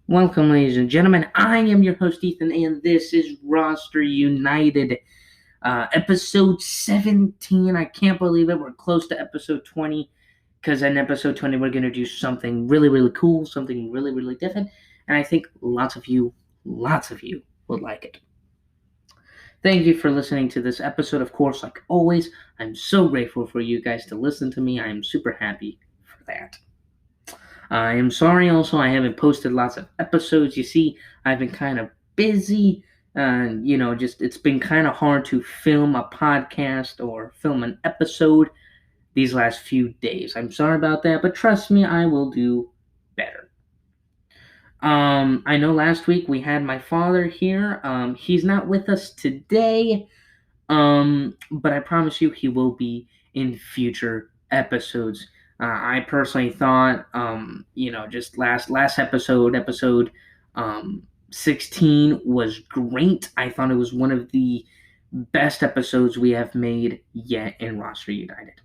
Welcome, ladies and gentlemen. I am your host, Ethan, and this is Roster United, episode 17. I can't believe it. We're close to episode 20 because in episode 20, we're going to do something really, really cool, something really, really different, and I think lots of you would like it. Thank you for listening to this episode. Of course, like always, I'm so grateful for you guys to listen to me. I am super happy for that. I am sorry also I haven't posted lots of episodes. You see, I've been kind of busy. Just it's been kind of hard to film a podcast or film an episode these last few days. I'm sorry about that, but trust me, I will do better. I know last week we had my father here. He's not with us today. But I promise you he will be in future episodes. I personally thought, just last episode 16 was great. I thought it was one of the best episodes we have made yet in Roster United.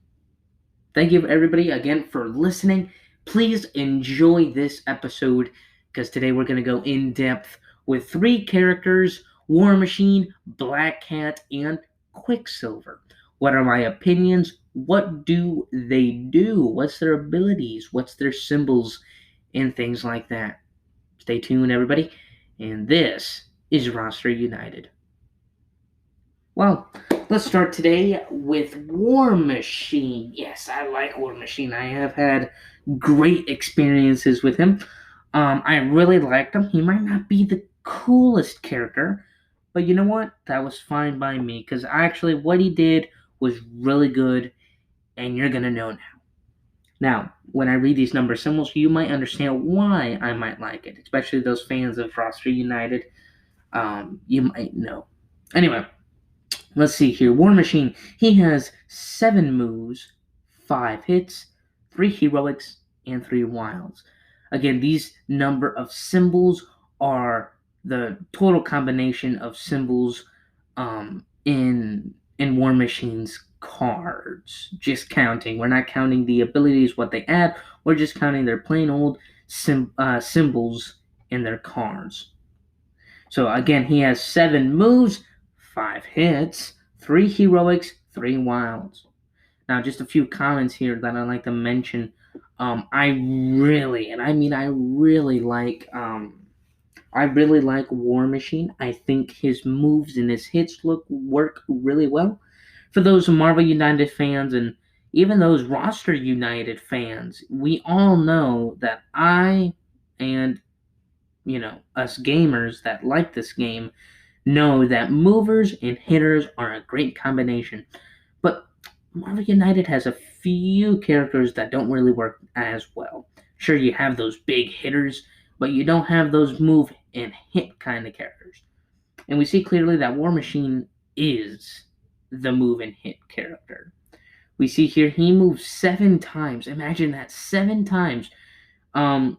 Thank you everybody again for listening. Please enjoy this episode because today we're going to go in depth with three characters: War Machine, Black Cat, and Quicksilver. What are my opinions? What do they do? What's their abilities? What's their symbols? And things like that. Stay tuned, everybody. And this is Roster United. Well, let's start today with War Machine. Yes, I like War Machine. I have had great experiences with him. I really liked him. He might not be the coolest character, but you know what? That was fine by me because actually what he did was really good, and you're going to know now. Now, when I read these number symbols, you might understand why I might like it, especially those fans of Roster United. You might know. Anyway, let's see here. War Machine, he has 7 moves, 5 hits, 3 heroics, and 3 wilds. Again, these number of symbols are the total combination of symbols in War Machine's cards. Just counting. We're not counting the abilities, what they add. We're just counting their plain old symbols in their cards. So again, he has 7 moves, 5 hits, 3 heroics, 3 wilds. Now, just a few comments here that I'd like to mention. I really like War Machine. I think his moves and his hits work really well. For those Marvel United fans and even those Roster United fans, we all know that I and us gamers that like this game know that movers and hitters are a great combination. But Marvel United has a few characters that don't really work as well. Sure, you have those big hitters, but you don't have those move and hit kind of characters. And we see clearly that War Machine is the move and hit character. We see here he moves 7 times. Imagine that, 7 times. And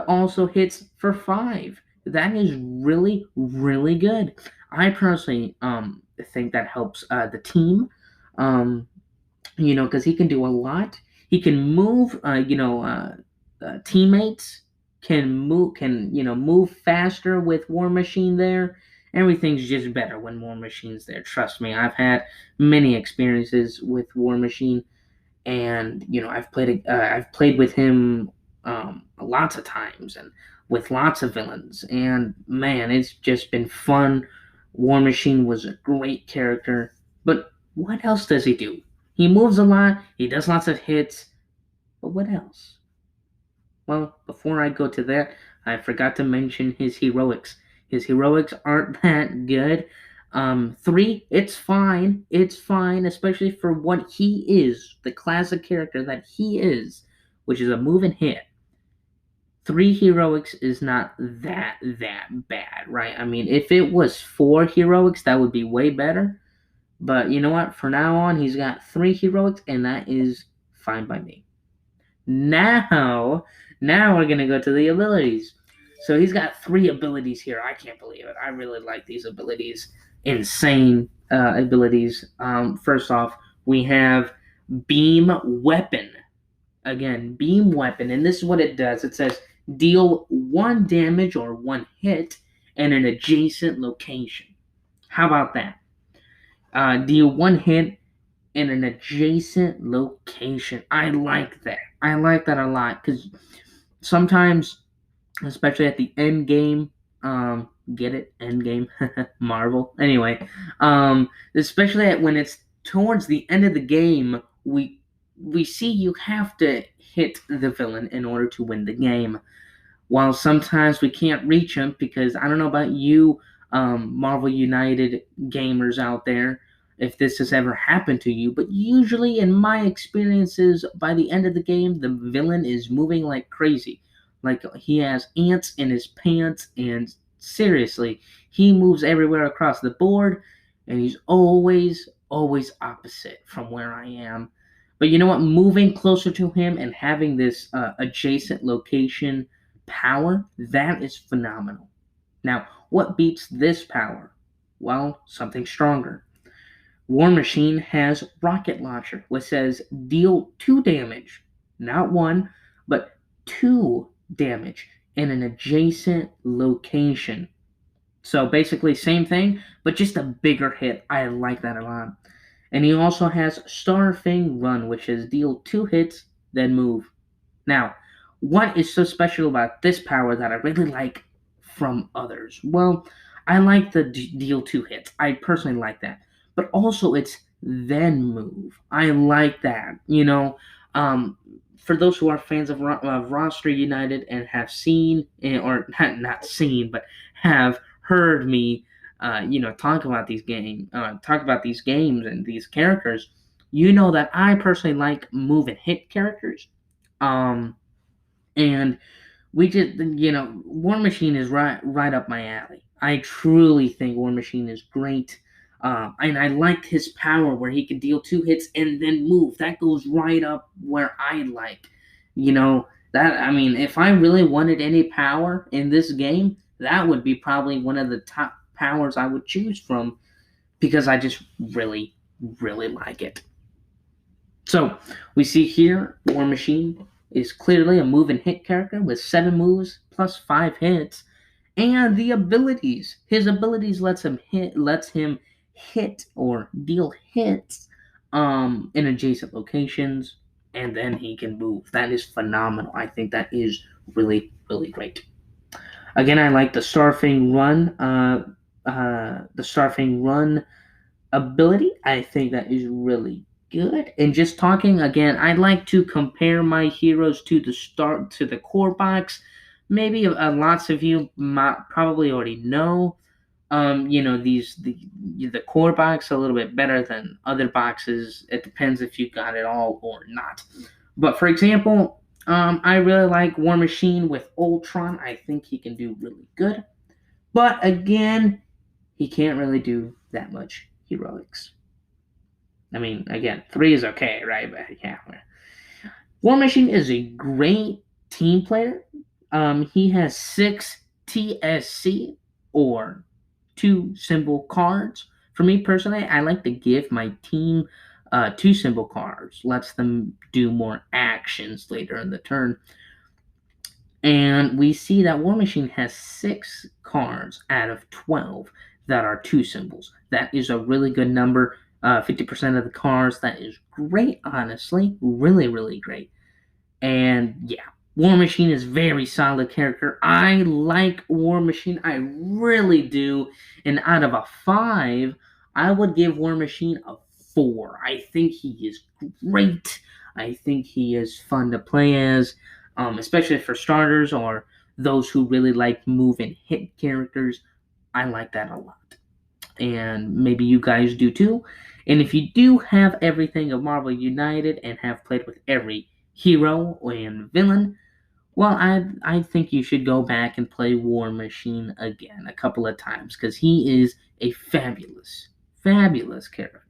also hits for 5. That is really, really good. I personally think that helps the team, because he can do a lot. He can move, teammates can move faster with War Machine there. Everything's just better when War Machine's there. Trust me, I've had many experiences with War Machine, and I've played with him lots of times and with lots of villains, and man, it's just been fun. War Machine was a great character, but what else does he do? He moves a lot, he does lots of hits, but what else? Well, before I go to that, I forgot to mention his heroics. His heroics aren't that good. 3, it's fine. It's fine, especially for what he is, the classic character that he is, which is a move and hit. 3 heroics is not that bad, right? I mean, if it was 4 heroics, that would be way better. But you know what? For now on, he's got 3 heroics, and that is fine by me. Now we're gonna go to the abilities. So he's got 3 abilities here. I can't believe it. I really like these abilities. Insane abilities. First off, we have Beam Weapon. Again, Beam Weapon, and this is what it does. It says Deal 1 damage or 1 hit in an adjacent location. How about that? Deal 1 hit in an adjacent location. I like that. I like that a lot because sometimes, especially at the end game, get it? End game? Marvel. Anyway, especially when it's towards the end of the game, we see you have to hit the villain in order to win the game. While sometimes we can't reach them because I don't know about you, Marvel United gamers out there, if this has ever happened to you, but usually in my experiences, by the end of the game, the villain is moving like crazy. Like he has ants in his pants, and seriously, he moves everywhere across the board, and he's always opposite from where I am. But you know what? Moving closer to him and having this adjacent location power, that is phenomenal. Now, what beats this power? Well, something stronger. War Machine has Rocket Launcher, which says deal 2 damage, not 1, but 2 damage in an adjacent location. So basically, same thing, but just a bigger hit. I like that a lot. And he also has Starfang Run, which is deal 2 hits, then move. Now, what is so special about this power that I really like from others? Well, I like the deal 2 hits. I personally like that. But also, it's then move. I like that. Um, for those who are fans of Roster United and have seen, or not seen, but have heard me, talk about these games and these characters, you know that I personally like move and hit characters. Um, and we just, War Machine is right up my alley. I truly think War Machine is great. And I liked his power where he could deal 2 hits and then move. That goes right up where I like. That, I mean, if I really wanted any power in this game, that would be probably one of the top powers I would choose from because I just really, really like it. So we see here War Machine is clearly a move and hit character with 7 moves plus 5 hits, and the abilities. His abilities lets him hit or deal hits in adjacent locations, and then he can move. That is phenomenal. I think that is really, really great. Again, I like the Starfang Run. The Starfang Run ability. I think that is really good. And just talking again, I'd like to compare my heroes to the core box. Maybe lots of you might probably already know. The core box a little bit better than other boxes. It depends if you got it all or not. But for example, I really like War Machine with Ultron. I think he can do really good. But again, he can't really do that much heroics. I mean, again, 3 is okay, right? But yeah, War Machine is a great team player. He has 6 TSC or 2 symbol cards. For me personally, I like to give my team 2 symbol cards. Lets them do more actions later in the turn. And we see that War Machine has 6 cards out of 12 that are 2 symbols. That is a really good number. 50% of the cards. That is great, honestly. Really, really great. And yeah, War Machine is very solid character. I like War Machine. I really do. And out of a 5, I would give War Machine a 4. I think he is great. I think he is fun to play as, especially for starters or those who really like move and hit characters. I like that a lot. And maybe you guys do too. And if you do have everything of Marvel United and have played with every hero and villain, well, I think you should go back and play War Machine again a couple of times because he is a fabulous, fabulous character.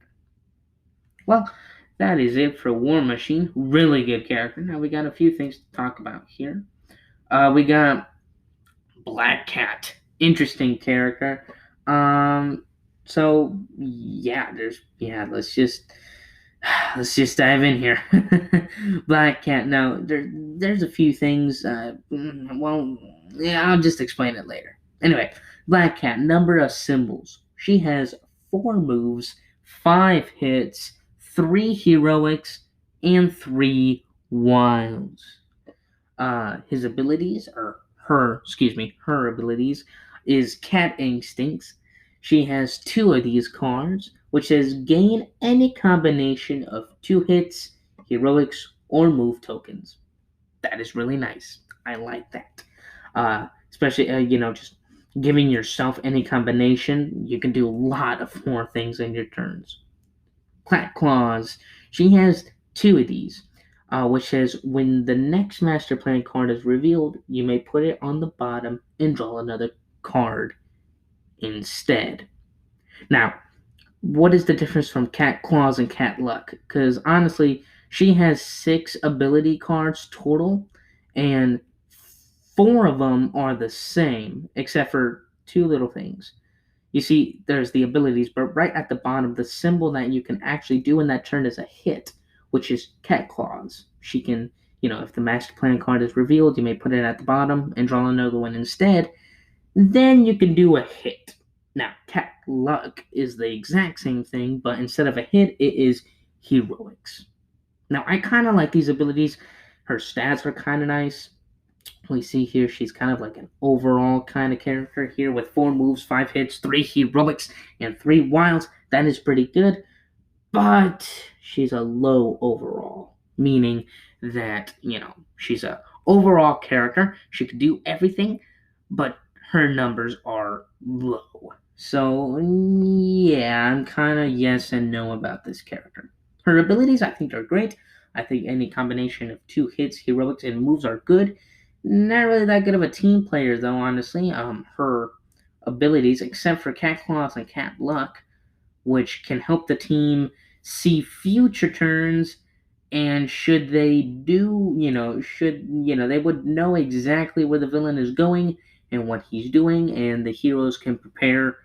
Well, that is it for War Machine. Really good character. Now we got a few things to talk about here. We got Black Cat. Interesting character. So yeah, let's just let's just dive in here. Black Cat. Now, there's a few things. Well, yeah, I'll just explain it later. Anyway, Black Cat. Number of symbols. She has 4 moves, 5 hits, 3 heroics, and 3 wilds. His abilities, or her abilities, is Cat Instincts. She has 2 of these cards, which says gain any combination of 2 hits, heroics, or move tokens. That is really nice. I like that. Especially, just giving yourself any combination, you can do a lot of more things in your turns. Clack Claws. She has 2 of these, which says when the next Master Plan card is revealed, you may put it on the bottom and draw another card instead. Now, what is the difference from Cat Claws and Cat Luck? Because honestly, she has 6 ability cards total, and 4 of them are the same, except for 2 little things. You see, there's the abilities, but right at the bottom, the symbol that you can actually do in that turn is a hit, which is Cat Claws. She can, if the Master Plan card is revealed, you may put it at the bottom and draw another one instead. Then you can do a hit. Now, Cat Luck is the exact same thing, but instead of a hit, it is heroics. Now, I kind of like these abilities. Her stats are kind of nice. We see here she's kind of like an overall kind of character here with 4 moves, 5 hits, 3 heroics, and 3 wilds. That is pretty good, but she's a low overall, meaning that, she's a overall character. She could do everything, but her numbers are low. So, yeah, I'm kind of yes and no about this character. Her abilities, I think, are great. I think any combination of 2 hits, heroics, and moves are good. Not really that good of a team player, though, honestly. Her abilities, except for Cat Claws and Cat Luck, which can help the team see future turns, and should they do, they would know exactly where the villain is going and what he's doing, and the heroes can prepare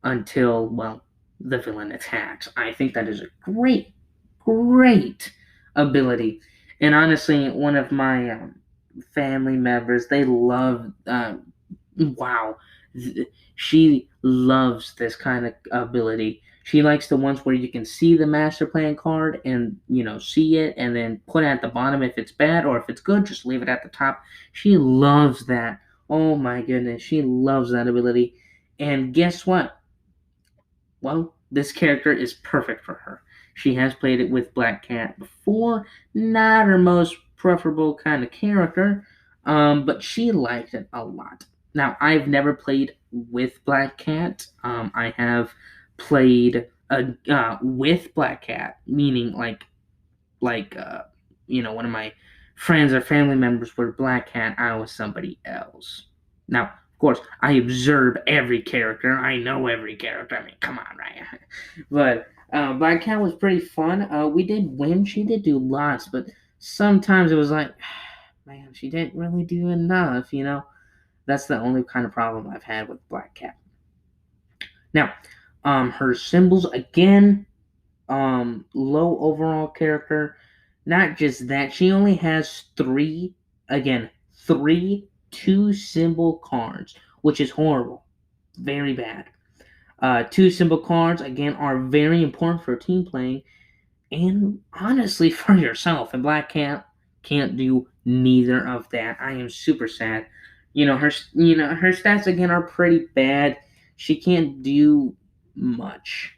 until, well, the villain attacks. I think that is a great, great ability. And honestly, one of my family members, they love, wow, she loves this kind of ability. She likes the ones where you can see the master plan card and, see it and then put it at the bottom if it's bad, or if it's good, just leave it at the top. She loves that. Oh my goodness, she loves that ability. And guess what? Well, this character is perfect for her. She has played it with Black Cat before, not her most preferable kind of character, but she liked it a lot. Now, I've never played with Black Cat. I have played with Black Cat, meaning one of my friends or family members were Black Cat. I was somebody else. Now, of course, I observe every character. I know every character. I mean, come on, right? But Black Cat was pretty fun. We did win. She did do lots, but sometimes it was like, man, she didn't really do enough. That's the only kind of problem I've had with Black Cat. Now, her symbols again, low overall character. Not just that, she only has three 2 symbol cards, which is horrible, very bad. 2 symbol cards again are very important for team playing, and honestly for yourself. And Black Cat can't do neither of that. I am super sad. Her stats again are pretty bad. She can't do much.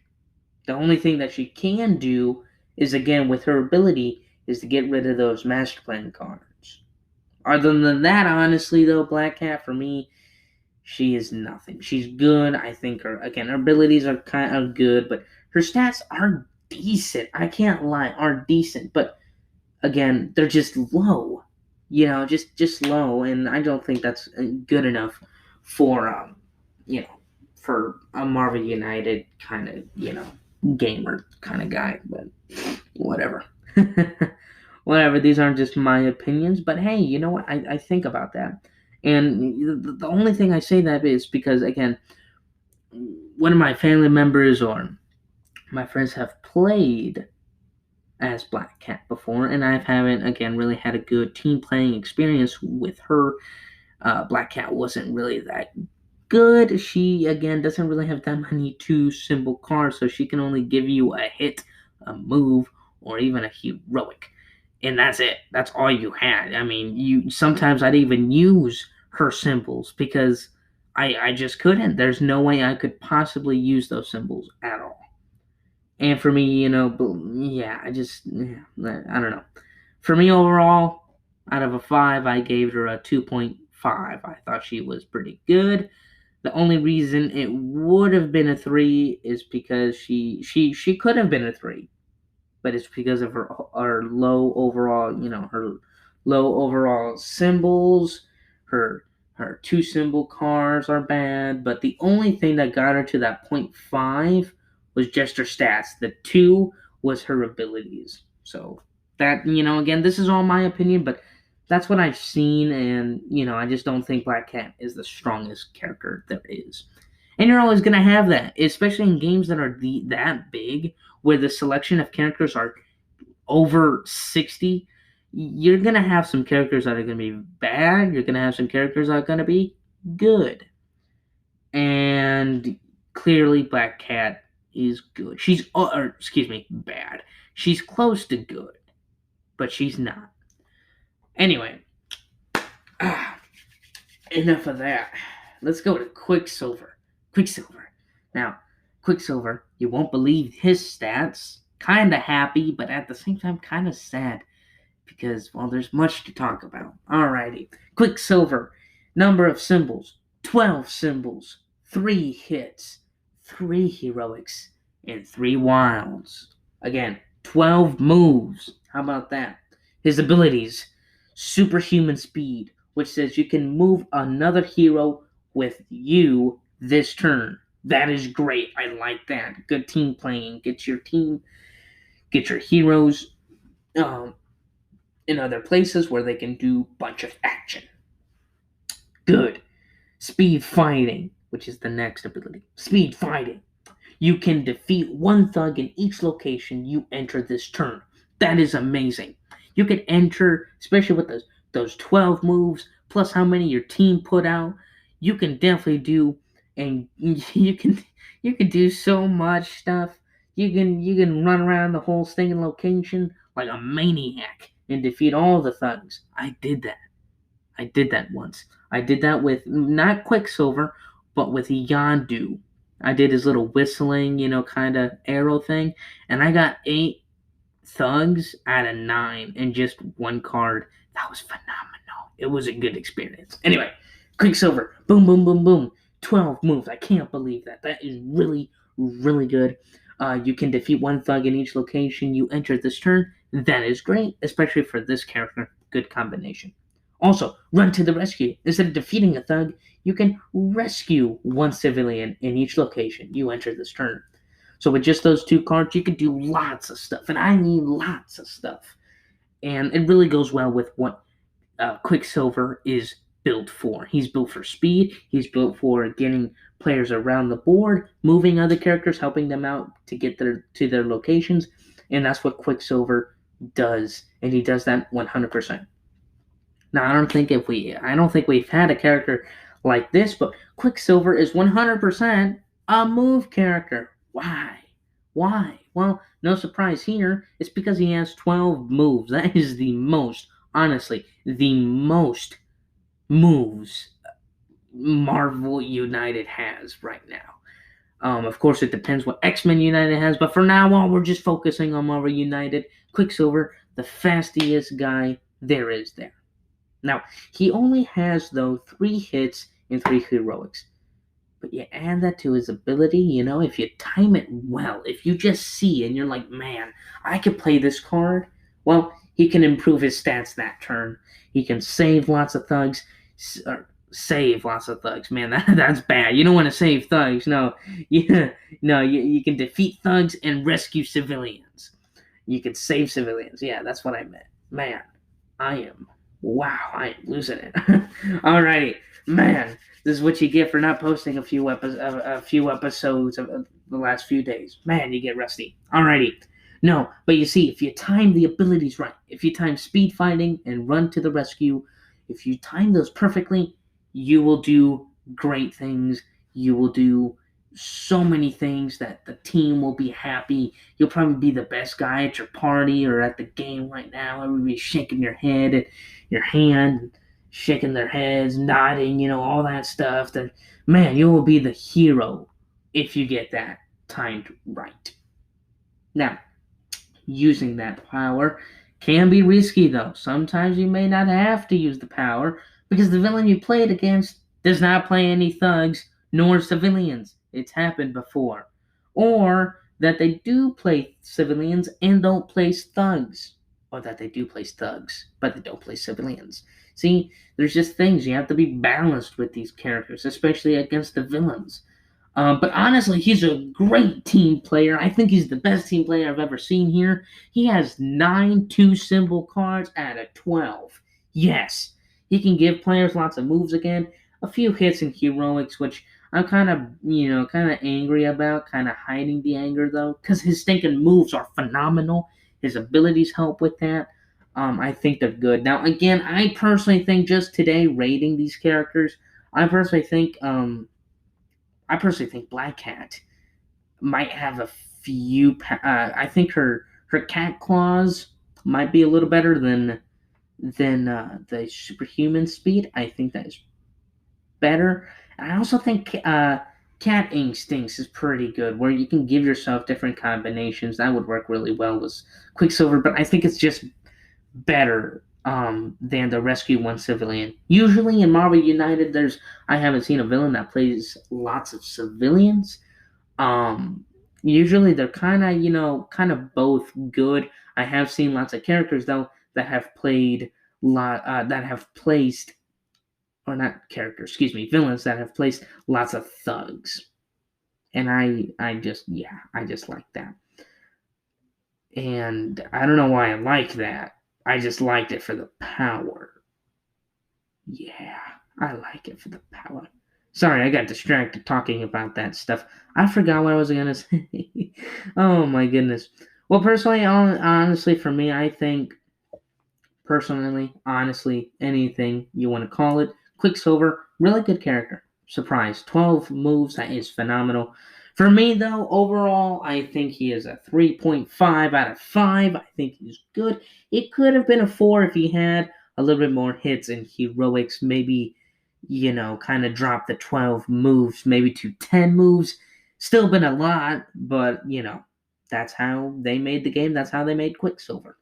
The only thing that she can do is, again, with her ability, is to get rid of those master plan cards. Other than that, honestly, though, Black Cat, for me, she is nothing. She's good. I think her abilities are kind of good, but her stats are decent. I can't lie, are decent, but again, they're just low. Just low, and I don't think that's good enough for for a Marvel United kind of gamer kind of guy. But whatever. Whatever. These aren't just my opinions, but hey, you know what? I think about that, and the only thing I say that is because, again, one of my family members or my friends have played as Black Cat before, and I haven't, again, really had a good team playing experience with her. Black Cat wasn't really that good. She, again, doesn't really have that many two symbol cards, so she can only give you a hit, a move, or even a heroic. And that's it. That's all you had. I mean, you sometimes I'd even use her symbols because I just couldn't. There's no way I could possibly use those symbols at all. And for me, yeah, I don't know. For me overall, out of a 5, I gave her a 2.5. I thought she was pretty good. The only reason it would have been a 3 is because she could have been a 3, but it's because of her low overall, her low overall symbols. Her two symbol cards are bad, but the only thing that got her to that 0.5 was just her stats. The 2 was her abilities. So that, again, this is all my opinion, but that's what I've seen, and I just don't think Black Cat is the strongest character there is. And you're always gonna have that, especially in games that are that big, where the selection of characters are over 60. You're gonna have some characters that are gonna be bad. You're gonna have some characters that are gonna be good. And clearly, Black Cat is good. Bad. She's close to good, but she's not. Anyway, enough of that. Let's go to Quicksilver. Quicksilver. Now, Quicksilver, you won't believe his stats. Kinda happy, but at the same time, kinda sad. Because, well, there's much to talk about. Alrighty. Quicksilver. Number of symbols 12 symbols, 3 hits, 3 heroics, and 3 wilds. Again, 12 moves. How about that? His abilities superhuman speed, which says you can move another hero with you this turn. That is great. I like that. Good team playing. Get your heroes in other places where they can do a bunch of action. Good. Speed fighting, which is the next ability. Speed fighting. You can defeat one thug in each location you enter this turn. That is amazing. You can enter, especially with those 12 moves, plus how many your team put out. You can definitely do, and you can do so much stuff. You can run around the whole stinking location like a maniac and defeat all the thugs. I did that. I did that once. I did that with not Quicksilver, but with Yondu. I did his little whistling, kind of arrow thing, and I got 8 thugs out of 9 in just one card. That was phenomenal. It was a good experience. Anyway, Quicksilver, boom, boom, boom, boom, 12 moves. I can't believe that. That is really, really good. You can defeat one thug in each location you enter this turn. That is great, especially for this character. Good combination. Also, run to the rescue. Instead of defeating a thug, you can rescue one civilian in each location you enter this turn. So with just those 2 cards, you can do lots of stuff, and I mean lots of stuff. And it really goes well with what Quicksilver is built for. He's built for speed. He's built for getting players around the board, moving other characters, helping them out to get to their locations, and that's what Quicksilver does, and he does that 100%. Now, I don't think we've had a character like this, but Quicksilver is 100% a move character. Why? Why? Well, no surprise here. It's because he has 12 moves. That is the most, honestly, the most moves Marvel United has right now. Of course, it depends what X-Men United has, but for now on, we're just focusing on Marvel United. Quicksilver, the fastest guy there is there. Now, he only has, though, 3 hits and 3 heroics. But you add that to his ability, if you time it well, if you just see and you're like, man, I could play this card, well, he can improve his stats that turn. He can save lots of thugs. Save lots of thugs. Man, that's bad. You don't want to save thugs. No. You can defeat thugs and rescue civilians. You can save civilians. Yeah, that's what I meant. Man, I am losing it. Alrighty, man, this is what you get for not posting a few episodes of the last few days. Man, you get rusty. Alrighty, No, but you see, if you time the abilities right, if you time speed fighting and run to the rescue, if you time those perfectly, you will do great things. You will do so many things that the team will be happy. You'll probably be the best guy at your party or at the game right now. Everybody's shaking your head and your hand, shaking their heads, nodding, all that stuff. That man, you will be the hero if you get that timed right. Now, using that power can be risky, though. Sometimes you may not have to use the power because the villain you played against does not play any thugs nor civilians. It's happened before. Or that they do play civilians and don't place thugs. Or that they do place thugs, but they don't place civilians. See, there's just things you have to be balanced with these characters, especially against the villains. But honestly, he's a great team player. I think he's the best team player I've ever seen here. He has 9 2 symbol cards out of 12. Yes, he can give players lots of moves again. A few hits in heroics, which I'm kind of angry about, kind of hiding the anger though, because his stinking moves are phenomenal. His abilities help with that. I think they're good. Now, again, I personally think just today rating these characters, I personally think Black Cat might have a few. I think her cat claws might be a little better than the superhuman speed. I think that is better. And I also think cat instincts is pretty good, where you can give yourself different combinations. That would work really well with Quicksilver, but I think it's just better than the Rescue One civilian. Usually in Marvel United, I haven't seen a villain that plays lots of civilians. Um, Usually they're kind of both good. I have seen lots of characters though that have placed, or not characters, excuse me, villains that have placed lots of thugs, and I just like that, and I don't know why I like that. I just liked it for the power. Yeah, I like it for the power. Sorry, I got distracted talking about that stuff. I forgot what I was gonna say. Oh my goodness. Well, personally, honestly, for me, I think honestly, anything you want to call it, Quicksilver, really good character. Surprise, 12 moves, that is phenomenal. For me, though, overall, I think he is a 3.5 out of 5. I think he's good. It could have been a 4 if he had a little bit more hits and heroics, maybe, kind of drop the 12 moves, maybe to 10 moves. Still been a lot, but, that's how they made the game. That's how they made Quicksilver.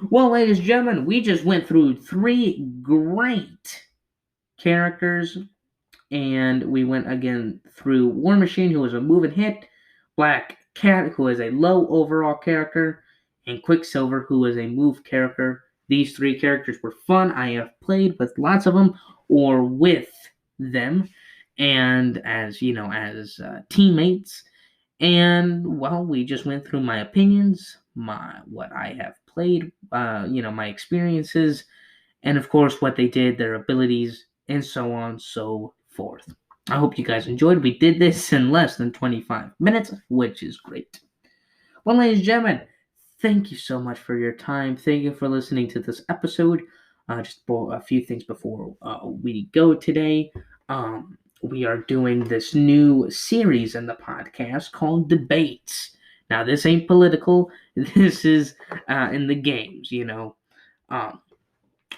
Well, ladies and gentlemen, we just went through 3 great characters, and we went again through War Machine, who was a move and hit, Black Cat, who is a low overall character, and Quicksilver, who is a move character. These 3 characters were fun. I have played with lots of them or with them, and as teammates. And well, we just went through my opinions, what I have played, my experiences, and of course what they did, their abilities, and so on so forth. I hope you guys enjoyed. We did this in less than 25 minutes, which is great. Well, ladies and gentlemen, thank you so much for your time. Thank you for listening to this episode. Just a few things before we go today. We are doing this new series in the podcast called Debates. Now, this ain't political. This is in the games, Um,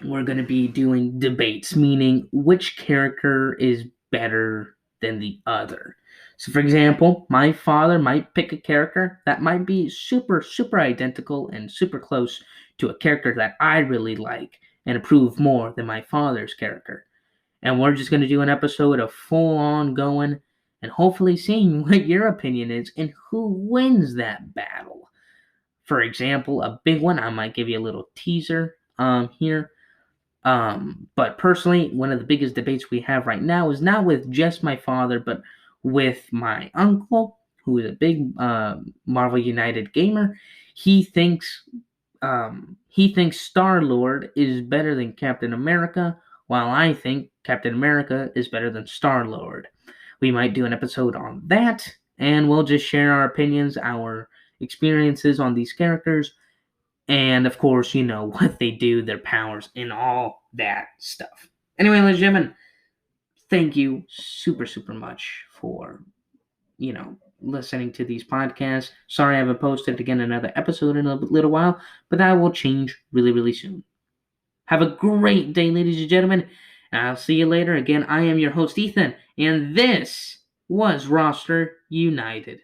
we're going to be doing debates, meaning which character is better than the other. So, for example, my father might pick a character that might be super, super identical and super close to a character that I really like and approve more than my father's character. And we're just going to do an episode of full on going and hopefully seeing what your opinion is and who wins that battle. For example, a big one, I might give you a little teaser here. But personally, one of the biggest debates we have right now is not with just my father, but with my uncle, who is a big Marvel United gamer. He thinks Star Lord is better than Captain America, while I think Captain America is better than Star Lord. We might do an episode on that, and we'll just share our opinions, our experiences on these characters, and of course, what they do, their powers, and all that stuff. Anyway, ladies and gentlemen, thank you super, super much for, listening to these podcasts. Sorry I haven't posted again another episode in a little while, but that will change really, really soon. Have a great day, ladies and gentlemen. I'll see you later. Again, I am your host, Ethan, and this was Roster United.